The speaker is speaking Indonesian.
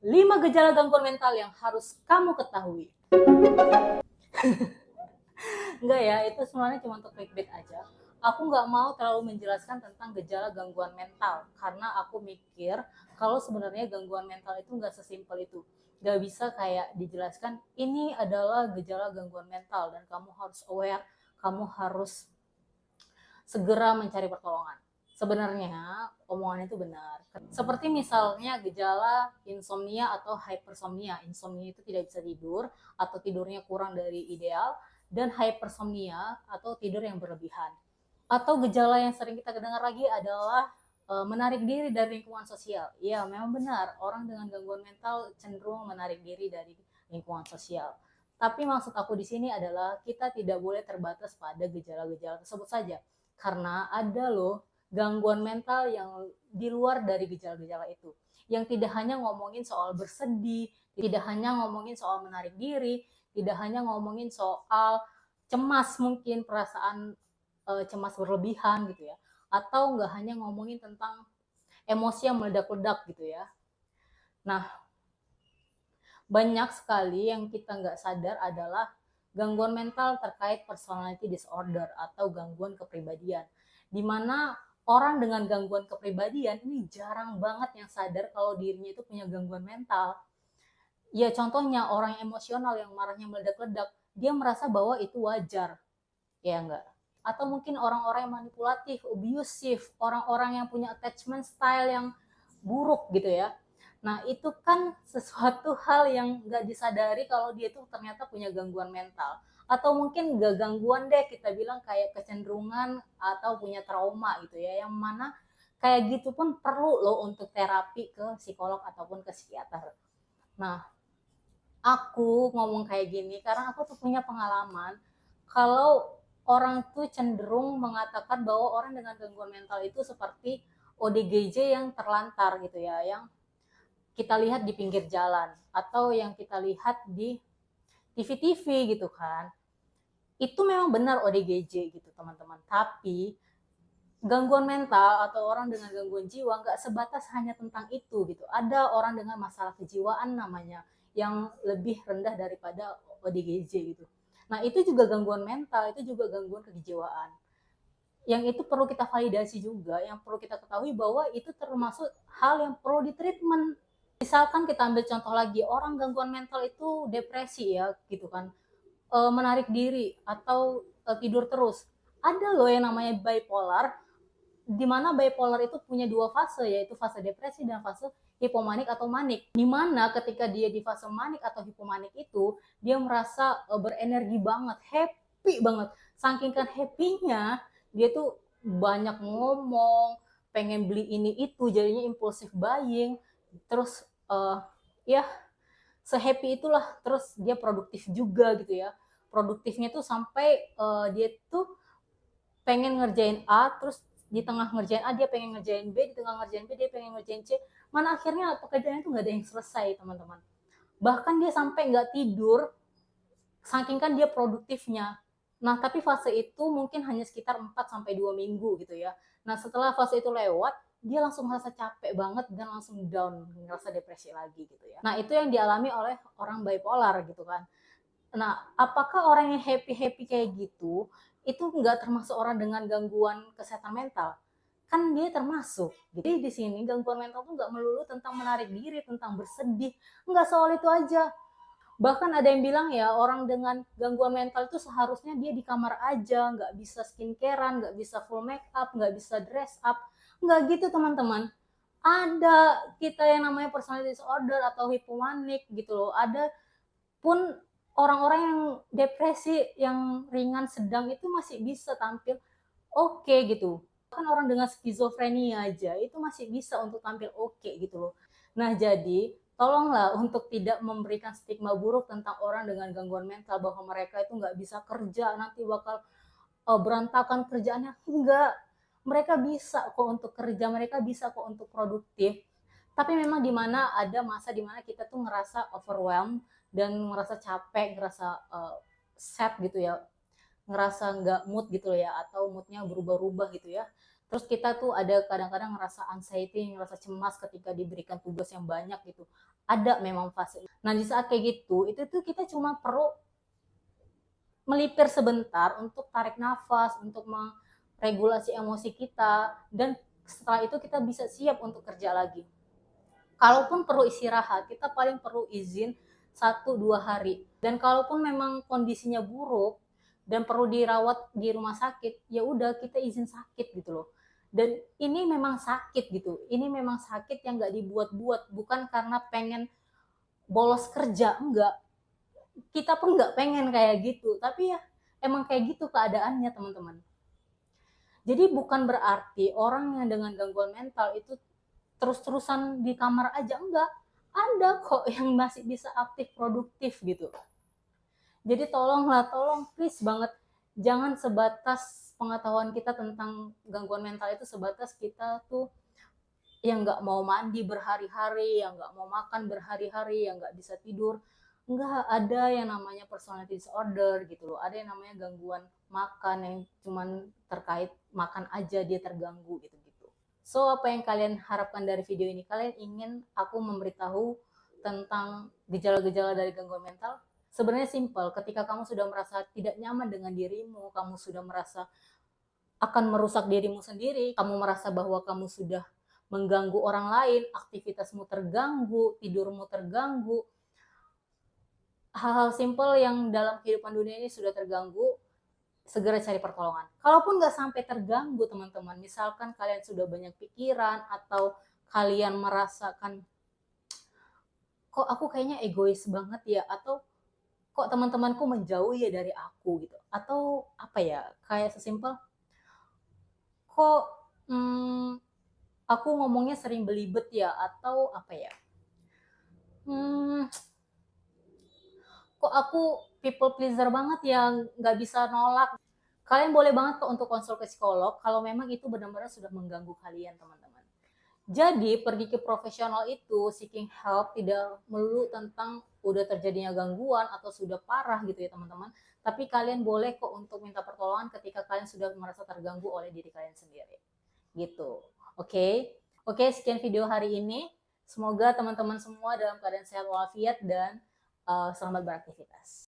5 gejala gangguan mental yang harus kamu ketahui. Enggak ya, itu sebenarnya cuma untuk clickbait aja. Aku nggak mau terlalu menjelaskan tentang gejala gangguan mental, karena aku mikir kalau sebenarnya gangguan mental itu nggak sesimpel itu. Nggak bisa kayak dijelaskan, ini adalah gejala gangguan mental, dan kamu harus aware, kamu harus segera mencari pertolongan. Sebenarnya omongan itu benar. Seperti misalnya gejala insomnia atau hypersomnia. Insomnia itu tidak bisa tidur atau tidurnya kurang dari ideal, dan hypersomnia atau tidur yang berlebihan. Atau gejala yang sering kita dengar lagi adalah menarik diri dari lingkungan sosial. Ya, memang benar, orang dengan gangguan mental cenderung menarik diri dari lingkungan sosial. Tapi maksud aku di sini adalah kita tidak boleh terbatas pada gejala-gejala tersebut saja. Karena ada loh gangguan mental yang di luar dari gejala-gejala itu. Yang tidak hanya ngomongin soal bersedih, tidak hanya ngomongin soal menarik diri, tidak hanya ngomongin soal cemas, mungkin perasaan cemas berlebihan gitu ya, atau nggak hanya ngomongin tentang emosi yang meledak-ledak gitu ya. Nah, banyak sekali yang kita nggak sadar adalah gangguan mental terkait personality disorder atau gangguan kepribadian, di mana orang dengan gangguan kepribadian ini jarang banget yang sadar kalau dirinya itu punya gangguan mental. Ya contohnya orang yang emosional yang marahnya meledak-ledak, dia merasa bahwa itu wajar, ya enggak? Atau mungkin orang-orang yang manipulatif, abusive, orang-orang yang punya attachment style yang buruk gitu ya. Nah itu kan sesuatu hal yang nggak disadari kalau dia tuh ternyata punya gangguan mental. Atau mungkin gak gangguan deh, kita bilang kayak kecenderungan atau punya trauma gitu ya, yang mana kayak gitu pun perlu loh untuk terapi ke psikolog ataupun ke psikiater. Nah, aku ngomong kayak gini karena aku tuh punya pengalaman kalau orang tuh cenderung mengatakan bahwa orang dengan gangguan mental itu seperti ODGJ yang terlantar gitu ya, yang kita lihat di pinggir jalan atau yang kita lihat di TV-TV gitu kan. Itu memang benar ODGJ gitu teman-teman, tapi gangguan mental atau orang dengan gangguan jiwa nggak sebatas hanya tentang itu gitu. Ada orang dengan masalah kejiwaan namanya yang lebih rendah daripada ODGJ gitu. Nah itu juga gangguan mental, itu juga gangguan kejiwaan. Yang itu perlu kita validasi juga, yang perlu kita ketahui bahwa itu termasuk hal yang perlu ditreatment. Misalkan kita ambil contoh lagi, orang gangguan mental itu depresi ya gitu kan, menarik diri atau tidur terus. Ada loh yang namanya bipolar, di mana bipolar itu punya dua fase, yaitu fase depresi dan fase hipomanik atau manik. Di mana ketika dia di fase manik atau hipomanik itu, dia merasa berenergi banget, happy banget. Saking kan happy-nya, dia tuh banyak ngomong, pengen beli ini itu, jadinya impulsif buying. Terus ya sehappy itulah, terus dia produktif juga gitu ya. Produktifnya tuh sampai dia tuh pengen ngerjain A, terus di tengah ngerjain A dia pengen ngerjain B, di tengah ngerjain B dia pengen ngerjain C, mana akhirnya pekerjaannya itu nggak ada yang selesai teman-teman. Bahkan dia sampai nggak tidur saking kan dia produktifnya. Nah tapi fase itu mungkin hanya sekitar 4 sampai 2 minggu gitu ya. Nah setelah fase itu lewat, dia langsung merasa capek banget dan langsung down, ngerasa depresi lagi gitu ya. Nah itu yang dialami oleh orang bipolar gitu kan. Nah, apakah orang yang happy-happy kayak gitu, itu nggak termasuk orang dengan gangguan kesehatan mental? Kan dia termasuk. Jadi di sini gangguan mental tuh nggak melulu tentang menarik diri, tentang bersedih. Nggak soal itu aja. Bahkan ada yang bilang ya, orang dengan gangguan mental itu seharusnya dia di kamar aja, nggak bisa skincarean, nggak bisa full make up, nggak bisa dress up. Nggak gitu teman-teman. Ada kita yang namanya personality disorder atau hipomanik gitu loh. Ada pun orang-orang yang depresi yang ringan sedang itu masih bisa tampil oke gitu. Kan orang dengan skizofrenia aja itu masih bisa untuk tampil oke gitu loh. Nah jadi tolonglah untuk tidak memberikan stigma buruk tentang orang dengan gangguan mental bahwa mereka itu nggak bisa kerja, nanti bakal berantakan kerjaannya. Enggak, mereka bisa kok untuk kerja, mereka bisa kok untuk produktif. Tapi memang di mana ada masa di mana kita tuh ngerasa overwhelmed dan ngerasa capek, ngerasa sad gitu ya, ngerasa nggak mood gitu ya, atau moodnya berubah-ubah gitu ya. Terus kita tuh ada kadang-kadang ngerasa anxiety, ngerasa cemas ketika diberikan tugas yang banyak gitu. ada memang fase. Nah di saat kayak gitu, itu tuh kita cuma perlu melipir sebentar untuk tarik nafas, untuk meregulasi emosi kita, dan setelah itu kita bisa siap untuk kerja lagi. Kalaupun perlu istirahat, kita paling perlu izin 1-2 hari. Dan kalaupun memang kondisinya buruk dan perlu dirawat di rumah sakit, ya udah kita izin sakit gitu loh. Dan ini memang sakit gitu. Ini memang sakit yang nggak dibuat-buat, bukan karena pengen bolos kerja, enggak. Kita pun nggak pengen kayak gitu, tapi ya emang kayak gitu keadaannya teman-teman. Jadi bukan berarti orang yang dengan gangguan mental itu terus-terusan di kamar aja, enggak. Ada kok yang masih bisa aktif produktif gitu. Jadi tolonglah, tolong please banget, jangan sebatas pengetahuan kita tentang gangguan mental itu sebatas kita tuh yang nggak mau mandi berhari-hari, yang nggak mau makan berhari-hari, yang nggak bisa tidur. Enggak, ada yang namanya personality disorder gitu loh. Ada yang namanya gangguan makan yang cuman terkait makan aja dia terganggu gitu-gitu. So, apa yang kalian harapkan dari video ini? Kalian ingin aku memberitahu tentang gejala-gejala dari gangguan mental? Sebenarnya simple, ketika kamu sudah merasa tidak nyaman dengan dirimu, kamu sudah merasa akan merusak dirimu sendiri, kamu merasa bahwa kamu sudah mengganggu orang lain, aktivitasmu terganggu, tidurmu terganggu, hal-hal simple yang dalam kehidupan dunia ini sudah terganggu, segera cari pertolongan. Kalaupun nggak sampai terganggu teman-teman, misalkan kalian sudah banyak pikiran atau kalian merasakan kok aku kayaknya egois banget ya, atau kok teman-temanku menjauh ya dari aku gitu, atau apa ya, kayak sesimpel kok aku ngomongnya sering belibet ya, atau apa ya, hmm, kok aku people pleaser banget ya, nggak bisa nolak. Kalian boleh banget kok untuk konsul ke psikolog kalau memang itu benar-benar sudah mengganggu kalian teman-teman. Jadi pergi ke profesional itu seeking help tidak melulu tentang udah terjadinya gangguan atau sudah parah gitu ya teman-teman. Tapi kalian boleh kok untuk minta pertolongan ketika kalian sudah merasa terganggu oleh diri kalian sendiri. Gitu. Oke. Oke, sekian video hari ini. Semoga teman-teman semua dalam keadaan sehat walafiat dan selamat beraktivitas.